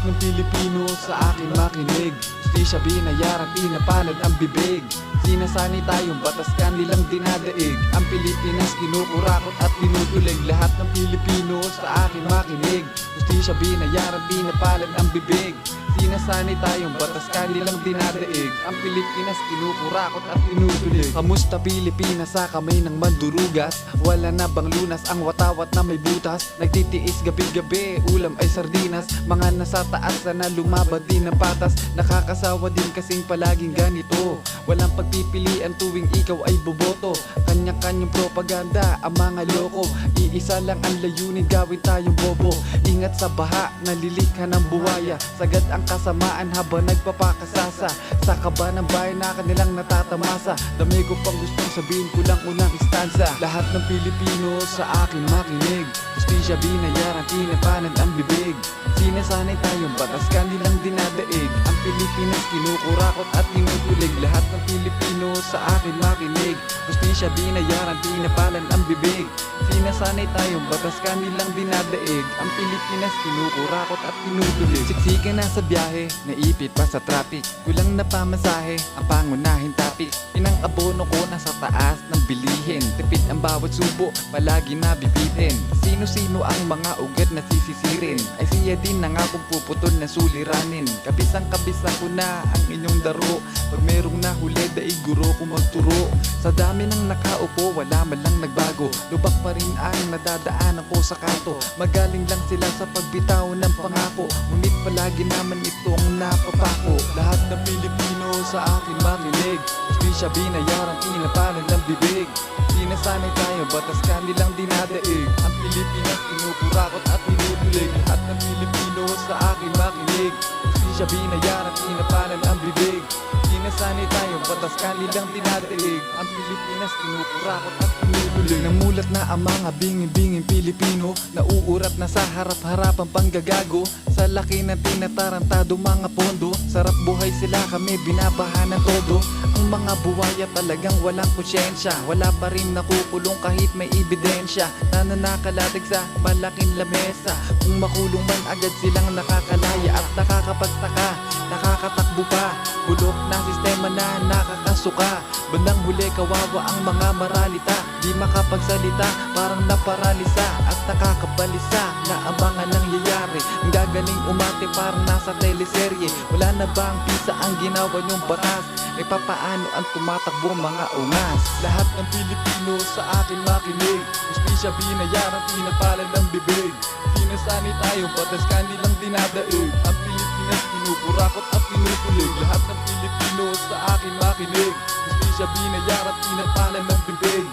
ng Pilipino sa akin makinig. Justisya binayaran, pinapalad ang bibig. Sinasanay tayong batas kanilang dinadaig. Ang Pilipinas kinukurakot at tinutulig. Lahat ng Pilipino sa akin makinig. Justisya binayaran, pinapalad ang bibig. Sinasanay tayong batas kanilang dinadaig. Ang Pilipinas kinukurakot at tinutulig. Kamusta Pilipinas sa kamay ng mandurugas? Wala na bang lunas ang watawat na may butas? Nagtitiis gabi-gabi, ulam ay sardinas. Mga nasa taas na lumabad din ng patas. Nakakasawa din kasing palaging ganito. Walang pagpipilian tuwing ikaw ay boboto. Kanya-kanyang propaganda ang mga loko. Iisa lang ang layunin, gawin tayong bobo. Ingat sa baha, nalilikha ng buwaya. Sagad ang kasamaan habang nagpapakasasa. Sa kaba ng bayan na kanilang natatamasa. Dami ko pang gustong sabihin, kulang unang istansa. Lahat ng Pilipino sa akin makinig. Justisya binayaran, pinapanad ang bibig. Sinasanay tayong batas kanilang dinadaig. Ang Pilipinas kinukurakot at tinutulig. Lahat ng Pilipino sa akin makinig. Justisya binayaran, pinapalan ang bibig. Sinasanay tayong batas kanilang dinadaig. Ang Pilipinas kinukurakot at tinutulig. Siksikan na sa biyahe, naipit pa sa traffic. Kulang na pamasahe, ang pangunahing topic. Inang abono ko nasa taas ng bilihin. Tipid ang bawat subo, palagi nabibitin. Sino-sino ang mga ugat na sisisirin? Ay siya din na nga kung puputol na suliranin. Kabisang-kabisa ko na ang inyong daro. Pag merong nahuli, daig guro ko magturo. Sa dami ng nakaupo, wala man lang nagbago. Lubak pa rin ang nadadaanan ko sa kanto. Magaling lang sila sa pagbitaw ng pangako. Ngunit palagi naman itong napapako. Lahat ng Pilipino sa akin makinig. Justisya binayaran, pinapalan ng bibig. Sinasanay tayo, batas kanilang dinadaig. Ang Pilipinas kinukurakot at tinutulig. Lahat ng Pilipino sa akin makinig. Justisya binayaran, pinapalan ang bibig. Sinasanay tayo, batas kanilang dinadaig. Ang Pilipinas kinukurakot at tinutulig. Namulat na ang mga binging-binging Pilipino. Nauurat na sa harap-harapang panggagago. Sa laki ng tinatarantado mga pondo. Sarap buhay sila, kami binabahan ng todo. Ang mga buwaya talagang walang konsyensya. Wala pa rin nakukulong kahit may ebidensya. Nananakalatig sa malaking lamesa. Kung makulong man agad silang nakakalaya. At nakakapagtaka, nakakatakbo pa. Bulok na sistema na nakakasuka. Bandang huli kawawa ang mga maralita. Di makapagsalita, parang naparalisa. At nakakabalisa na ang mga nangyayari. Ang gagaling umate parang nasa teleserye. Wala na ba ang pisa ang ginawa niyong batas? E papaano ang tumatakbo mga ungas? Lahat ng Pilipino sa akin makinig. Justisya binayaran, pinapalan ng bibig. Sinasanay tayo, batas kanilang dinadaig. Ang Pilipinas kinukurakot at tinutulig. Lahat ng Pilipino sa akin makinig. Justisya binayaran, pinapalan ng bibig.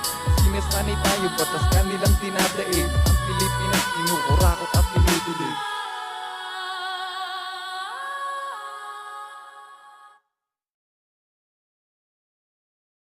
Sinasanay tayo, batas kanilang dinadaig. Ang Pilipinas kinukurakot at tinutulig.